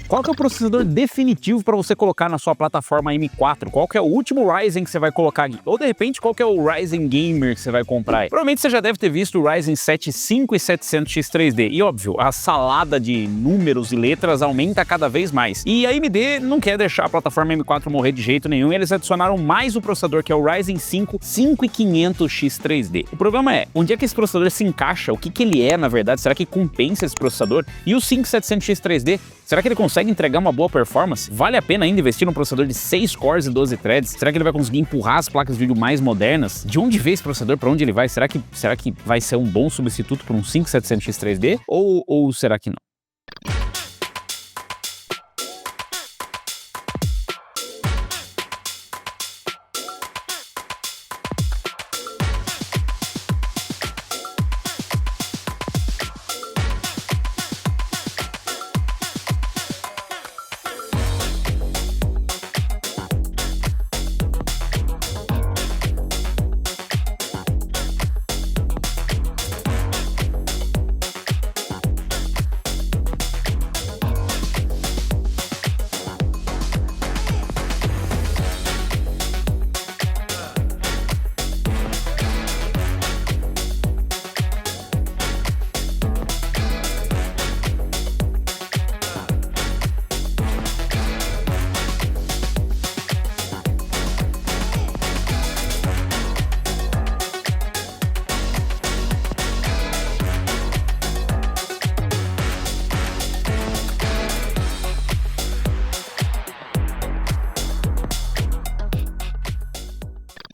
Qual que é o processador definitivo para você colocar na sua plataforma M4? Qual que é o último Ryzen que você vai colocar aqui? Ou de repente, qual que é o Ryzen Gamer que você vai comprar aí? Provavelmente você já deve ter visto o Ryzen 7 5700X3D. E óbvio, a salada de números e letras aumenta cada vez mais. E a AMD não quer deixar a plataforma M4 morrer de jeito nenhum, e eles adicionaram mais o processador, que é o Ryzen 5 5500X3D. O problema é, onde é que esse processador se encaixa? O que que ele é, na verdade? Será que compensa esse processador? E o 5700X3D, será que ele consegue entregar uma boa performance? Vale a pena ainda investir num processador de 6 cores e 12 threads? Será que ele vai conseguir empurrar as placas de vídeo mais modernas? De onde veio esse processador? Para onde ele vai? Será que vai ser um bom substituto para um 5700X3D? Ou será que não?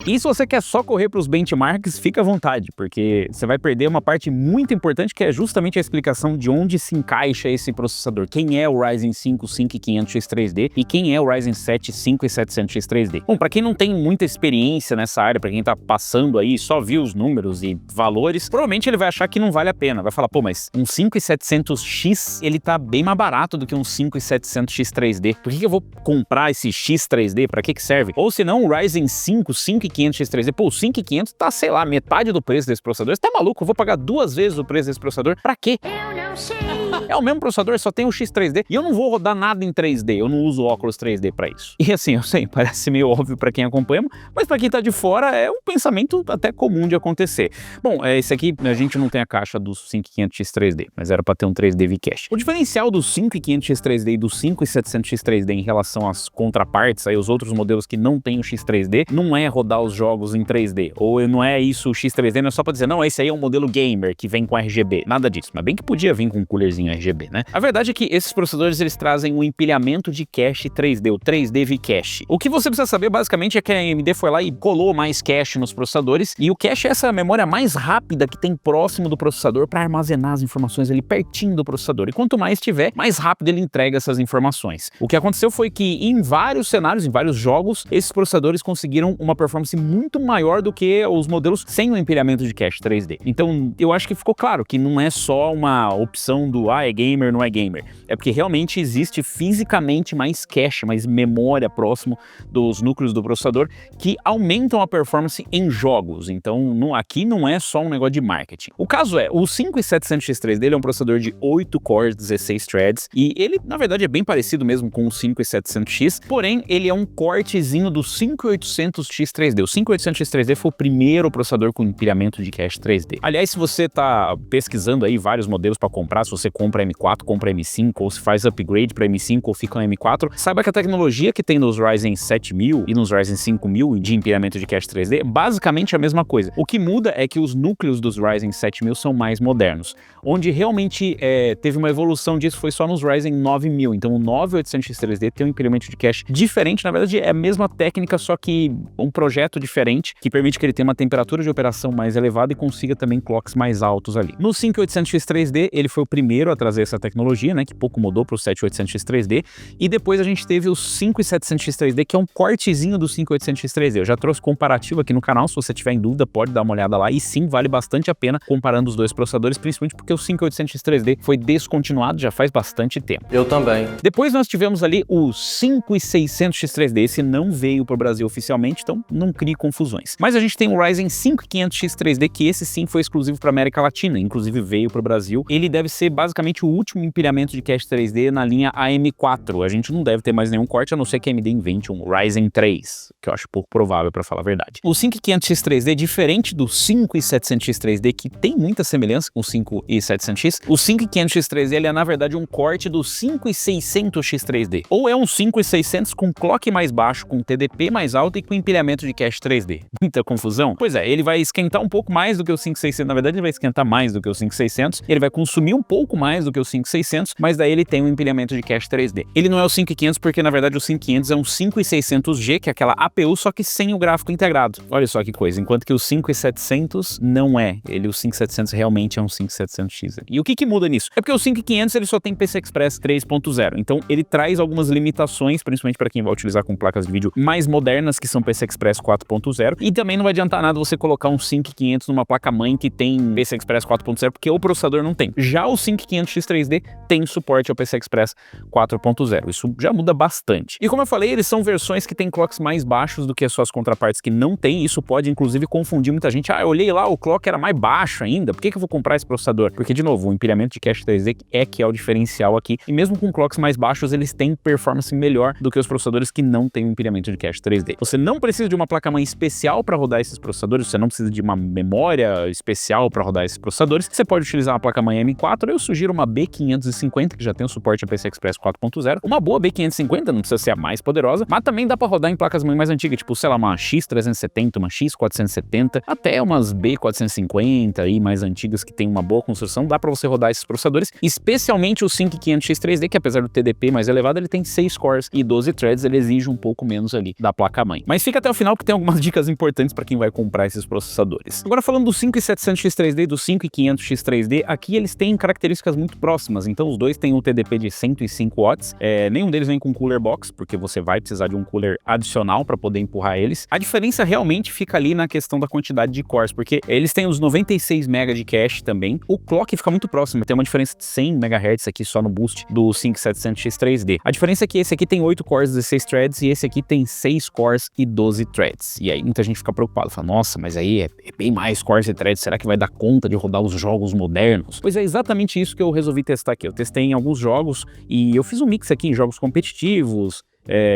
E se você quer só correr para os benchmarks, fica à vontade, porque você vai perder uma parte muito importante, que é justamente a explicação de onde se encaixa esse processador. Quem é o Ryzen 5 5500X3D e quem é o Ryzen 7 5700X3D. Bom, para quem não tem muita experiência nessa área, para quem tá passando aí, só viu os números e valores, provavelmente ele vai achar que não vale a pena. Vai falar, pô, mas um 5700X, ele tá bem mais barato do que um 5700X3D. Por que eu vou comprar esse X3D? Para que serve? Ou se não, o Ryzen 5 5500X3D, pô, o 5500 tá, sei lá, metade do preço desse processador. Você tá maluco? Eu vou pagar 2 vezes o preço desse processador? Pra quê? Eu não sei. É o mesmo processador, só tem o X3D. E eu não vou rodar nada em 3D, eu não uso óculos 3D pra isso. E assim, eu sei, parece meio óbvio pra quem acompanha, mas pra quem tá de fora é um pensamento até comum de acontecer. Bom, esse aqui, a gente não tem a caixa do 5500X3D, mas era pra ter um 3D V-Cache. O diferencial do 5500X3D e do 5700X3D em relação às contrapartes, aí os outros modelos que não tem o X3D, não é rodar os jogos em 3D, ou não é isso, o X3D não é só pra dizer, não, esse aí é um modelo gamer que vem com RGB, nada disso, mas bem que podia vir com um coolerzinho RGB, né? A verdade é que esses processadores, eles trazem um empilhamento de cache 3D, o 3D V-Cache. O que você precisa saber, basicamente, é que a AMD foi lá e colou mais cache nos processadores, e o cache é essa memória mais rápida que tem próximo do processador para armazenar as informações ali pertinho do processador, e quanto mais tiver, mais rápido ele entrega essas informações. O que aconteceu foi que em vários cenários, em vários jogos, esses processadores conseguiram uma performance muito maior do que os modelos sem o empilhamento de cache 3D. Então, eu acho que ficou claro que não é só uma opção do é gamer, não é gamer. É porque realmente existe fisicamente mais cache, mais memória próximo dos núcleos do processador que aumentam a performance em jogos. Então, aqui não é só um negócio de marketing. O caso é, o 5700X3 dele é um processador de 8 cores, 16 threads, e ele, na verdade, é bem parecido mesmo com o 5700X, porém, ele é um cortezinho do 5800X3D. O 5800X3D foi o primeiro processador com empilhamento de cache 3D. Aliás, se você tá pesquisando aí vários modelos para comprar, se você compra M4, compra M5, ou se faz upgrade para M5 ou fica no M4, saiba que a tecnologia que tem nos Ryzen 7000 e nos Ryzen 5000 de empilhamento de cache 3D é basicamente a mesma coisa. O que muda é que os núcleos dos Ryzen 7000 são mais modernos. Onde realmente teve uma evolução disso foi só nos Ryzen 9000. Então o 9800X3D tem um empilhamento de cache diferente, na verdade é a mesma técnica, só que um projeto diferente, que permite que ele tenha uma temperatura de operação mais elevada e consiga também clocks mais altos ali. No 5800X3D, ele foi o primeiro a trazer essa tecnologia, né, que pouco mudou para o 7800X3D, e depois a gente teve o 5700X3D, que é um cortezinho do 5800X3D. Eu já trouxe comparativo aqui no canal, se você tiver em dúvida, pode dar uma olhada lá, e sim, vale bastante a pena comparando os dois processadores, principalmente porque o 5800X3D foi descontinuado já faz bastante tempo. Eu também. Depois nós tivemos ali o 5600X3D, esse não veio para o Brasil oficialmente, então não cria prevenir confusões. Mas a gente tem o Ryzen 5 5500X3D, que esse sim foi exclusivo para América Latina, inclusive veio para o Brasil. Ele deve ser basicamente o último empilhamento de cache 3D na linha AM4. A gente não deve ter mais nenhum corte, a não ser que a AMD invente um Ryzen 3, que eu acho pouco provável, para falar a verdade. O 5500X3D, diferente do 5700X3D, que tem muita semelhança com o 5700X, o 5500X3D ele é na verdade um corte do 5600X3D, ou é um 5600 com clock mais baixo, com TDP mais alto e com empilhamento de cache 3D. Muita confusão? Pois é, ele vai esquentar um pouco mais do que o 5600, na verdade ele vai esquentar mais do que o 5600, ele vai consumir um pouco mais do que o 5600, mas daí ele tem um empilhamento de cache 3D. Ele não é o 5500 porque na verdade o 5500 é um 5600G, que é aquela APU, só que sem o gráfico integrado. Olha só que coisa, enquanto que o 5700 não é. O 5700 realmente é um 5700X. E o que muda nisso? É porque o 5500 ele só tem PCI Express 3.0, então ele traz algumas limitações, principalmente para quem vai utilizar com placas de vídeo mais modernas, que são PCI Express 4.0, e também não vai adiantar nada você colocar um 5500 numa placa-mãe que tem PCI Express 4.0, porque o processador não tem. Já o 5500X3D tem suporte ao PCI Express 4.0, isso já muda bastante. E como eu falei, eles são versões que têm clocks mais baixos do que as suas contrapartes que não tem, isso pode inclusive confundir muita gente. Ah, eu olhei lá, o clock era mais baixo ainda, por que eu vou comprar esse processador? Porque, de novo, o empilhamento de cache 3D que é o diferencial aqui, e mesmo com clocks mais baixos, eles têm performance melhor do que os processadores que não têm o empilhamento de cache 3D. Você não precisa de uma placa-mãe especial para rodar esses processadores, você não precisa de uma memória especial para rodar esses processadores, você pode utilizar uma placa-mãe M4, eu sugiro uma B550, que já tem o suporte a PCI Express 4.0, uma boa B550, não precisa ser a mais poderosa, mas também dá para rodar em placas-mãe mais antigas, tipo, sei lá, uma X370, uma X470, até umas B450 aí, mais antigas, que tem uma boa construção, dá para você rodar esses processadores, especialmente o 5500X3D, que apesar do TDP mais elevado, ele tem 6 cores e 12 threads, ele exige um pouco menos ali da placa-mãe. Mas fica até o final porque tem algumas dicas importantes para quem vai comprar esses processadores. Agora falando do 5700X3D e do 5500X3D, aqui eles têm características muito próximas, então os dois têm um TDP de 105 watts, nenhum deles vem com cooler box, porque você vai precisar de um cooler adicional para poder empurrar eles. A diferença realmente fica ali na questão da quantidade de cores, porque eles têm os 96 MB de cache também, o clock fica muito próximo, tem uma diferença de 100 MHz aqui só no boost do 5700X3D. A diferença é que esse aqui tem 8 cores, 16 threads, e esse aqui tem 6 cores e 12 threads. E aí muita gente fica preocupada, fala, nossa, mas aí é bem mais cores e threads, será que vai dar conta de rodar os jogos modernos? Pois é exatamente isso que eu resolvi testar aqui. Eu testei em alguns jogos e eu fiz um mix aqui em jogos competitivos,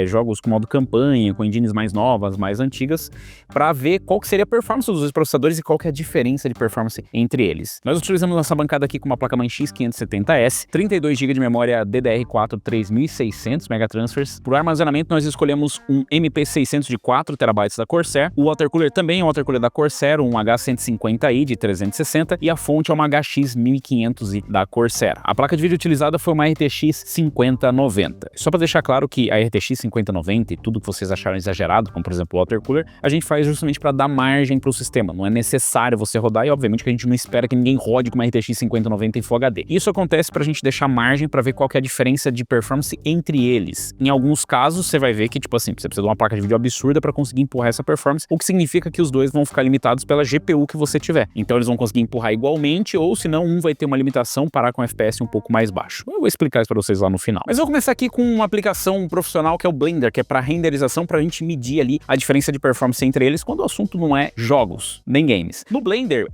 jogos com modo campanha, com engines mais novas, mais antigas, para ver qual que seria a performance dos dois processadores e qual que é a diferença de performance entre eles. Nós utilizamos nossa bancada aqui com uma placa-mãe X570S, 32 GB de memória DDR4 3600 megatransfers. Por armazenamento nós escolhemos um MP600 de 4 TB da Corsair, o watercooler também é um watercooler da Corsair, um H150i de 360 e a fonte é uma HX 1500i da Corsair. A placa de vídeo utilizada foi uma RTX 5090. Só para deixar claro que a RTX 5090 e tudo que vocês acharam exagerado, como por exemplo o water cooler, a gente faz justamente para dar margem para o sistema. Não é necessário você rodar e obviamente que a gente não espera que ninguém rode com uma RTX 5090 em Full HD. Isso acontece para a gente deixar margem para ver qual que é a diferença de performance entre eles. Em alguns casos você vai ver que tipo assim, você precisa de uma placa de vídeo absurda para conseguir empurrar essa performance, o que significa que os dois vão ficar limitados pela GPU que você tiver. Então eles vão conseguir empurrar igualmente ou senão um vai ter uma limitação, parar com FPS um pouco mais baixo. Eu vou explicar isso para vocês lá no final. Mas eu vou começar aqui com uma aplicação profissional que é o Blender, que é para renderização, para a gente medir ali a diferença de performance entre eles quando o assunto não é jogos, nem games. No Blender,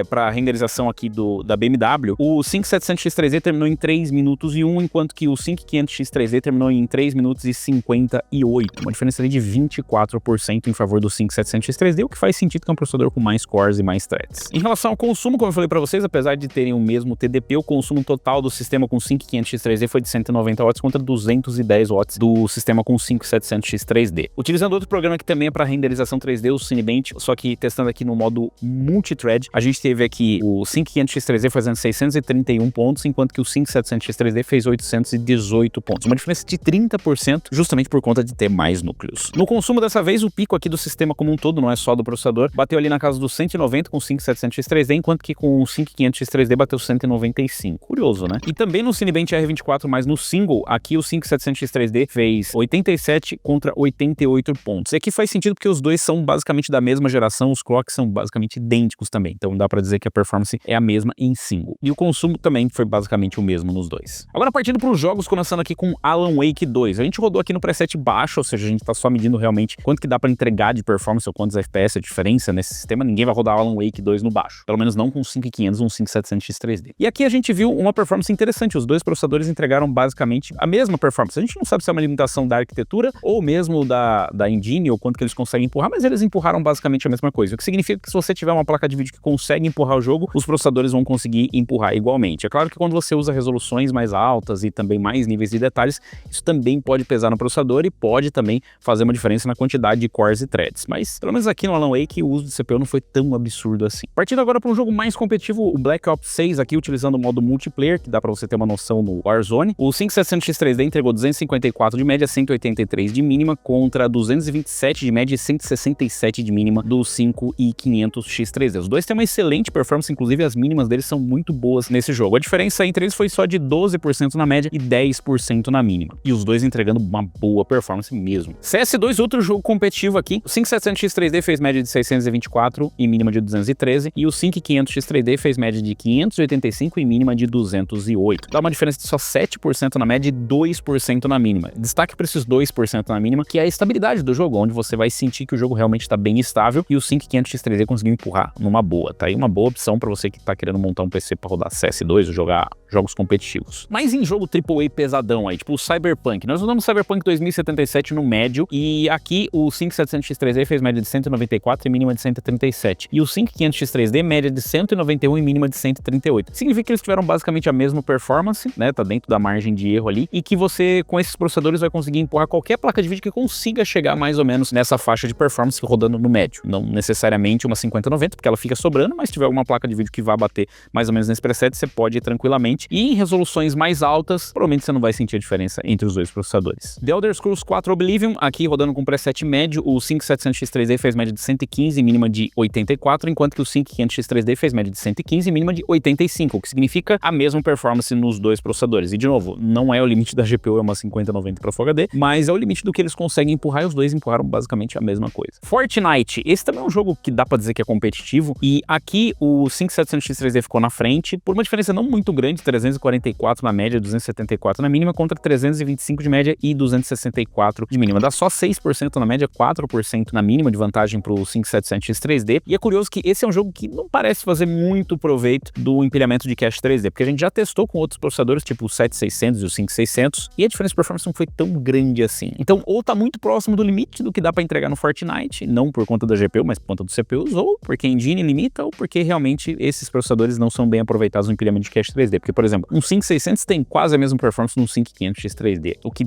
para renderização aqui da BMW, o 5700X3D terminou em 3 minutos e 1, enquanto que o 5500X3D terminou em 3 minutos e 58. Uma diferença ali de 24% em favor do 5700X3D, o que faz sentido que é um processador com mais cores e mais threads. Em relação ao consumo, como eu falei para vocês, apesar de terem o mesmo TDP, o consumo total do sistema com 5500X3D foi de 190 watts contra 210 watts do sistema com 5700X3D. Utilizando outro programa que também é para renderização 3D, o Cinebench, só que testando aqui no modo multithread, a gente teve aqui o 5500X3D fazendo 631 pontos, enquanto que o 5700X3D fez 818 pontos. Uma diferença de 30%, justamente por conta de ter mais núcleos. No consumo dessa vez, o pico aqui do sistema como um todo, não é só do processador, bateu ali na casa dos 190 com o 5700X3D, enquanto que com o 5500X3D bateu 195. Curioso, né? E também no Cinebench R24, mas no single, aqui o 5700X3D fez 87 contra 88 pontos. E aqui faz sentido porque os dois são basicamente da mesma geração, os clocks são basicamente idênticos também, então dá pra dizer que a performance é a mesma em single. E o consumo também foi basicamente o mesmo nos dois. Agora partindo para os jogos, começando aqui com Alan Wake 2. A gente rodou aqui no preset baixo, ou seja, a gente tá só medindo realmente quanto que dá pra entregar de performance ou quantos FPS é a diferença nesse sistema. Ninguém vai rodar Alan Wake 2 no baixo, pelo menos não com 5500 ou um 5700X 3D. E aqui a gente viu uma performance interessante, os dois processadores entregaram basicamente a mesma performance. A gente não sabe se é uma limitação da arquitetura ou mesmo da engine ou quanto que eles conseguem empurrar, mas eles empurraram basicamente a mesma coisa, o que significa que se você tiver uma placa de vídeo que consegue empurrar o jogo, os processadores vão conseguir empurrar igualmente. É claro que quando você usa resoluções mais altas e também mais níveis de detalhes, isso também pode pesar no processador e pode também fazer uma diferença na quantidade de cores e threads, mas pelo menos aqui no Alan Wake o uso de CPU não foi tão absurdo assim. Partindo agora para um jogo mais competitivo, o Black Ops 6 aqui utilizando o modo multiplayer, que dá para você ter uma noção no Warzone. O 5700X 3D entregou 254 de média, 183 de mínima contra 227 de média e 167 de mínima do 5500X 3D. Os dois têm uma excelente performance, inclusive as mínimas deles são muito boas nesse jogo. A diferença entre eles foi só de 12% na média e 10% na mínima. E os dois entregando uma boa performance mesmo. CS2, outro jogo competitivo aqui. O 5700X 3D fez média de 624 e mínima de 213. E o 5500X 3D fez média de 585 e mínima de 208. Dá uma diferença de só 7% na média e 2% na mínima. Destaque para esses 2% na mínima, que é a estabilidade do jogo, onde você vai sentir que o jogo realmente está bem estável e o 5500X 3D conseguiu empurrar numa boa. Tá aí uma boa opção para você que tá querendo montar um PC para rodar CS2 ou jogar jogos competitivos. Mas em jogo AAA pesadão aí, tipo o Cyberpunk. Nós usamos Cyberpunk 2077 no médio e aqui o 5700X 3D fez média de 194 e mínima de 137. E o 5500X 3D média de 191 e mínima de 138. Significa que eles tiveram basicamente a mesma performance, né? Tá dentro da margem de erro ali e que você com esses processadores vai conseguir empurrar qualquer placa de vídeo que consiga chegar mais ou menos nessa faixa de performance rodando no médio. Não necessariamente uma 5090, porque ela fica sobrando, mas se tiver alguma placa de vídeo que vá bater mais ou menos nesse preset, você pode ir tranquilamente. E em resoluções mais altas, provavelmente você não vai sentir a diferença entre os dois processadores. The Elder Scrolls 4 Oblivion, aqui rodando com preset médio, o 5700X 3D fez média de 115 e mínima de 84, enquanto que o 5500X 3D fez média de 115 e mínima de 85, o que significa a mesma performance nos dois processadores. E de novo, não é o limite da GPU, é uma 5090 para Full HD, mas é o limite do que eles conseguem empurrar e os dois empurraram basicamente a mesma coisa. Fortnite, esse também é um jogo que dá pra dizer que é competitivo e aqui o 5700X 3D ficou na frente por uma diferença não muito grande, 344 na média, 274 na mínima contra 325 de média e 264 de mínima. Dá só 6% na média, 4% na mínima de vantagem pro 5700X 3D. E é curioso que esse é um jogo que não parece fazer muito proveito do empilhamento de cache 3D, porque a gente já testou com outros processadores, tipo o 7600 e o 5600, e a diferença de performance não foi tão grande assim. Então, ou tá muito próximo do limite do que dá pra entregar no Fortnite, não por conta da GPU, mas por conta dos CPUs, ou porque a engine limita, ou porque realmente esses processadores não são bem aproveitados no empilhamento de cache 3D. Porque, por exemplo, um 5600 tem quase a mesma performance no 5500X 3D, o que,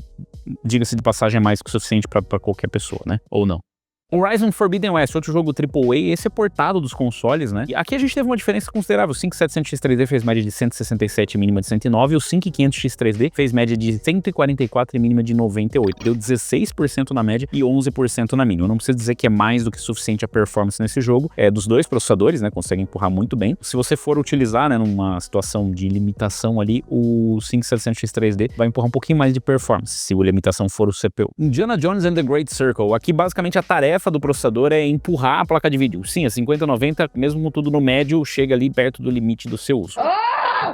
diga-se de passagem, é mais que o suficiente pra qualquer pessoa, né? Ou não. Horizon Forbidden West, outro jogo AAA, esse é portado dos consoles, né? E aqui a gente teve uma diferença considerável. O 5700X 3D fez média de 167 e mínima de 109, e o 5500X 3D fez média de 144 e mínima de 98. Deu 16% na média e 11% na mínima. Eu não preciso dizer que é mais do que suficiente a performance nesse jogo. É dos dois processadores, né? Conseguem empurrar muito bem. Se você for utilizar, né, numa situação de limitação ali, o 5700X 3D vai empurrar um pouquinho mais de performance, se a limitação for o CPU. Indiana Jones and the Great Circle. Aqui, basicamente, a tarefa do processador é empurrar a placa de vídeo. Sim, a 5090, mesmo com tudo no médio, chega ali perto do limite do seu uso.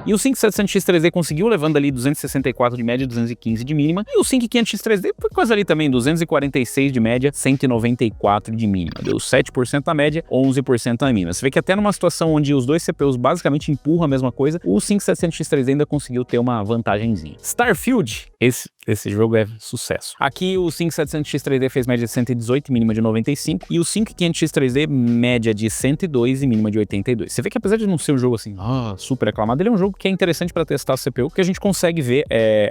E o 5700X 3D conseguiu, levando ali 264 de média, 215 de mínima. E o 5500X 3D foi quase ali também, 246 de média, 194 de mínima. Deu 7% na média, 11% na mínima. Você vê que até numa situação onde os dois CPUs basicamente empurram a mesma coisa, o 5700X 3D ainda conseguiu ter uma vantagenzinha. Starfield, esse jogo é sucesso. Aqui o 5700X 3D fez média de 118 e mínima de 95, e o 5500X 3D média de 102 e mínima de 82. Você vê que apesar de não ser um jogo assim, super aclamado, ele é um jogo que é interessante para testar a CPU, porque a gente consegue ver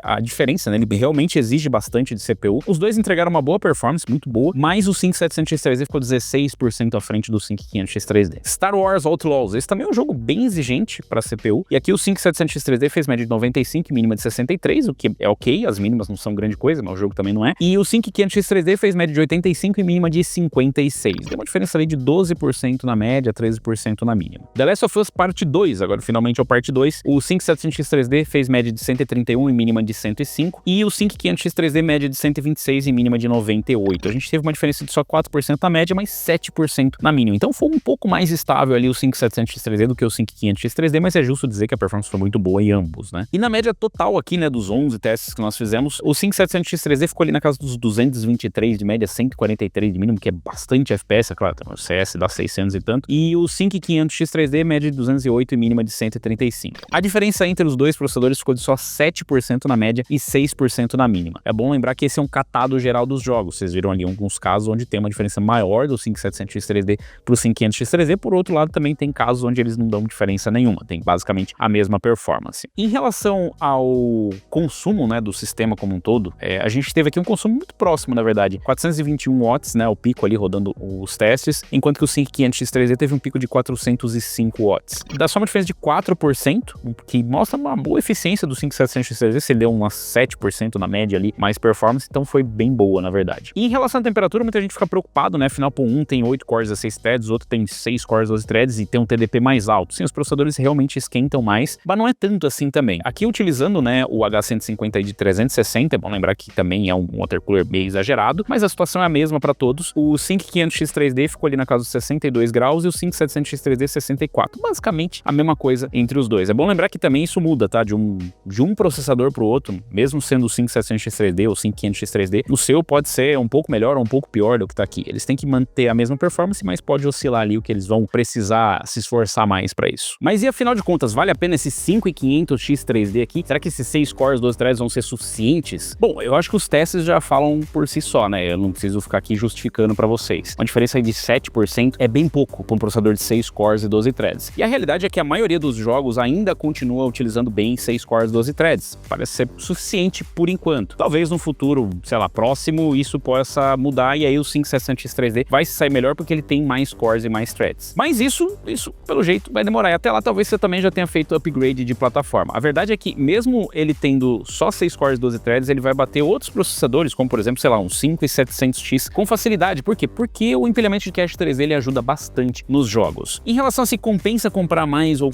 a diferença, né? Ele realmente exige bastante de CPU. Os dois entregaram uma boa performance, muito boa, mas o 5700X 3D ficou 16% à frente do 5500X 3D. Star Wars Outlaws, esse também é um jogo bem exigente para CPU, e aqui o 5700X 3D fez média de 95 e mínima de 63, o que é ok, as mínimas problemas, não são grande coisa, mas o jogo também não é. E o 5500X3D fez média de 85 e mínima de 56. Tem uma diferença ali de 12% na média, 13% na mínima. The Last of Us Parte 2, agora finalmente é o Parte 2. O 5700X3D fez média de 131 e mínima de 105. E o 5500X3D média de 126 e mínima de 98. A gente teve uma diferença de só 4% na média, mas 7% na mínima. Então foi um pouco mais estável ali o 5700X3D do que o 5500X3D, mas é justo dizer que a performance foi muito boa em ambos, né? E na média total aqui, né, dos 11 testes que nós fizemos, o 5700X3D ficou ali na casa dos 223 de média, 143 de mínimo, que é bastante FPS, é claro, o CS dá 600 e tanto. E o 5500X3D média de 208 e mínima de 135. A diferença entre os dois processadores ficou de só 7% na média e 6% na mínima. É bom lembrar que esse é um catado geral dos jogos. Vocês viram ali alguns casos onde tem uma diferença maior do 5700X3D pro 5500X3D, por outro lado também tem casos onde eles não dão diferença nenhuma, tem basicamente a mesma performance. Em relação ao consumo, né, do sistema como um todo, a gente teve aqui um consumo muito próximo, na verdade, 421 watts, né, o pico ali rodando os testes, enquanto que o 5500X3D teve um pico de 405 watts. Dá só uma diferença de 4%, que mostra uma boa eficiência do 5700X3D, se ele deu umas 7% na média ali, mais performance, então foi bem boa, na verdade. E em relação à temperatura, muita gente fica preocupado, né, afinal, um tem 8 cores a 6 threads, o outro tem 6 cores a 12 threads e tem um TDP mais alto. Sim, os processadores realmente esquentam mais, mas não é tanto assim também. Aqui utilizando, né, o H150 de 360, é bom lembrar que também é um water cooler meio exagerado, mas a situação é a mesma para todos. O 5500X3D ficou ali na casa dos 62 graus e o 5700X3D 64. Basicamente a mesma coisa entre os dois. É bom lembrar que também isso muda, tá? De um processador para o outro, mesmo sendo o 5700X3D ou 5500X3D, o seu pode ser um pouco melhor ou um pouco pior do que tá aqui. Eles têm que manter a mesma performance, mas pode oscilar ali o que eles vão precisar se esforçar mais para isso. Mas e afinal de contas, vale a pena esse 5500X3D aqui? Será que esses 6 cores, 12 threads vão ser suficientes? Bom, eu acho que os testes já falam por si só, né? Eu não preciso ficar aqui justificando para vocês. Uma diferença aí de 7% é bem pouco para um processador de 6 cores e 12 threads. E a realidade é que a maioria dos jogos ainda continua utilizando bem 6 cores e 12 threads. Parece ser suficiente por enquanto. Talvez no futuro, sei lá, próximo, isso possa mudar e aí o 5700X3D vai se sair melhor porque ele tem mais cores e mais threads. Mas isso pelo jeito vai demorar. E até lá talvez você também já tenha feito upgrade de plataforma. A verdade é que mesmo ele tendo só 6 cores e 12 threads, ele vai bater outros processadores, como por exemplo, sei lá, um 5700X com facilidade. Por quê? Porque o empilhamento de cache 3D ele ajuda bastante nos jogos. Em relação a se compensa comprar mais ou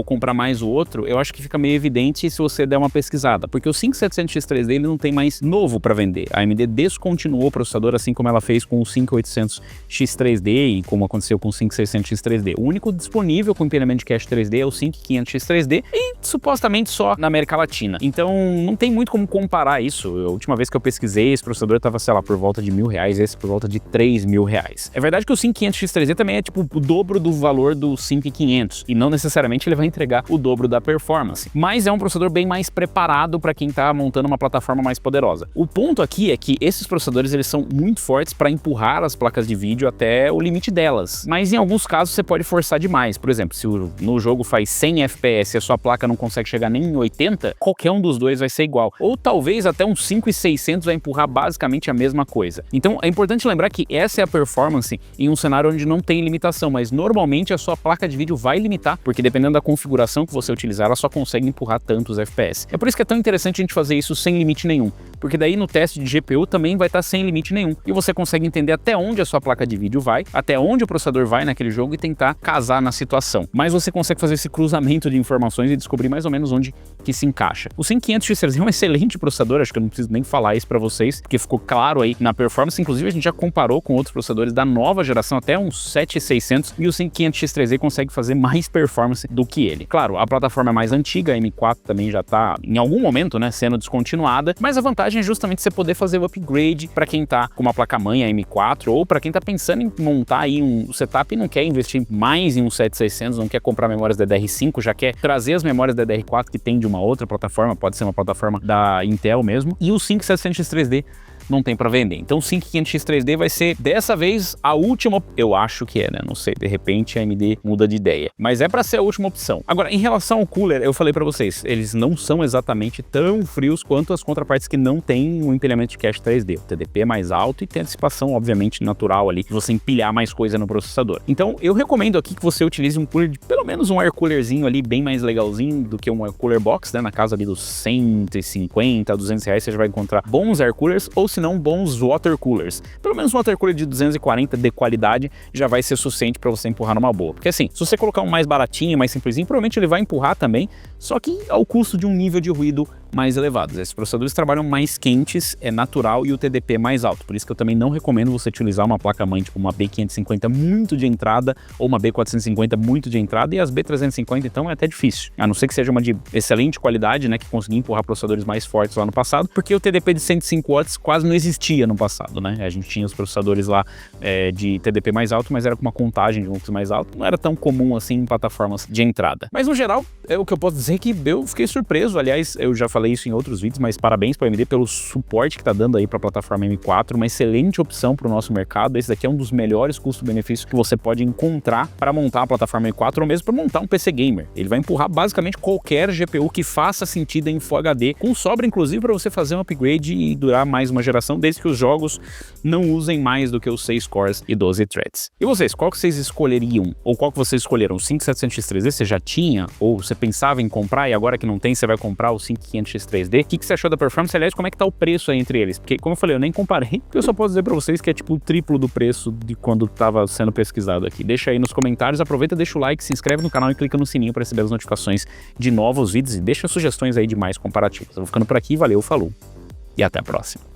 comprar mais o outro, eu acho que fica meio evidente se você der uma pesquisada, porque o 5700X3D ele não tem mais novo para vender. A AMD descontinuou o processador assim como ela fez com o 5800X3D e como aconteceu com o 5600X3D. O único disponível com empilhamento de cache 3D é o 5500X3D e supostamente só na América Latina. Então não tem muito como comparar isso. A última vez que eu pesquisei, esse processador estava, sei lá, por volta de R$1.000, esse por volta de R$3.000. É verdade que o 5500X3D também é tipo o dobro do valor do 5500 e não necessariamente ele vai entregar o dobro da performance, mas é um processador bem mais preparado para quem está montando uma plataforma mais poderosa. O ponto aqui é que esses processadores eles são muito fortes para empurrar as placas de vídeo até o limite delas, mas em alguns casos você pode forçar demais. Por exemplo, se no jogo faz 100 FPS e a sua placa não consegue chegar nem em 80, qualquer um dos dois vai ser igual, ou talvez até um 5600 vai empurrar basicamente a mesma coisa. Então é importante lembrar que essa é a performance em um cenário onde não tem limitação, mas normalmente a sua placa de vídeo vai limitar, porque dependendo da configuração que você utilizar, ela só consegue empurrar tantos FPS. É por isso que é tão interessante a gente fazer isso sem limite nenhum, porque daí no teste de GPU também vai estar sem limite nenhum, e você consegue entender até onde a sua placa de vídeo vai, até onde o processador vai naquele jogo e tentar casar na situação. Mas você consegue fazer esse cruzamento de informações e descobrir mais ou menos onde que se encaixa. O 5500X3D é um excelente processador, acho que eu não preciso nem falar isso para vocês, porque ficou claro aí na performance. Inclusive a gente já comparou com outros processadores da nova geração, até uns 7600, e o 5500X3D consegue fazer mais performance do que ele. Claro, a plataforma é mais antiga, a M4 também já tá em algum momento, né, sendo descontinuada, mas a vantagem é justamente você poder fazer o upgrade para quem tá com uma placa-mãe, a M4, ou para quem tá pensando em montar aí um setup e não quer investir mais em um 7600, não quer comprar memórias DDR5, já quer trazer as memórias DDR4 que tem de uma outra plataforma, pode ser uma plataforma da Intel mesmo, e o 5700X3D não tem para vender. Então o 5500X 3D vai ser, dessa vez, a última, eu acho que é, né? Não sei, de repente a AMD muda de ideia. Mas é para ser a última opção. Agora, em relação ao cooler, eu falei para vocês, eles não são exatamente tão frios quanto as contrapartes que não têm um empilhamento de cache 3D. O TDP é mais alto e tem antecipação, obviamente, natural ali, de você empilhar mais coisa no processador. Então, eu recomendo aqui que você utilize um cooler de pelo menos um air coolerzinho ali, bem mais legalzinho do que um air cooler box, né? Na casa ali dos 150, 200 reais, você já vai encontrar bons air coolers, ou se não, bons water coolers. Pelo menos um water cooler de 240 de qualidade já vai ser suficiente para você empurrar numa boa. Porque assim, se você colocar um mais baratinho, mais simplesinho, provavelmente ele vai empurrar também, só que ao custo de um nível de ruído mais elevados. Esses processadores trabalham mais quentes, é natural, e o TDP é mais alto. Por isso que eu também não recomendo você utilizar uma placa-mãe tipo uma B550 muito de entrada ou uma B450 muito de entrada, e as B350 então é até difícil. A não ser que seja uma de excelente qualidade, né, que conseguia empurrar processadores mais fortes lá no passado, porque o TDP de 105 watts quase não existia no passado, né? A gente tinha os processadores lá de TDP mais alto, mas era com uma contagem de um mais alto, não era tão comum assim em plataformas de entrada. Mas no geral, o que eu posso dizer é que eu fiquei surpreso. Aliás, eu já falei isso em outros vídeos, mas parabéns para a AMD pelo suporte que tá dando aí para a plataforma M4, uma excelente opção para o nosso mercado. Esse daqui é um dos melhores custo-benefício que você pode encontrar para montar a plataforma M4 ou mesmo para montar um PC gamer. Ele vai empurrar basicamente qualquer GPU que faça sentido em Full HD, com sobra inclusive para você fazer um upgrade e durar mais uma geração, desde que os jogos não usem mais do que os 6 cores e 12 threads. E vocês, qual que vocês escolheriam? Ou qual que vocês escolheram? O 5700X 3D você já tinha? Ou você pensava em comprar e agora que não tem, você vai comprar o 5500X 3D? O que você achou da performance? Aliás, como é que tá o preço aí entre eles? Porque, como eu falei, eu nem comparei, porque eu só posso dizer pra vocês que é tipo o triplo do preço de quando tava sendo pesquisado aqui. Deixa aí nos comentários, aproveita, deixa o like, se inscreve no canal e clica no sininho para receber as notificações de novos vídeos e deixa sugestões aí de mais comparativos. Eu vou ficando por aqui, valeu, falou e até a próxima.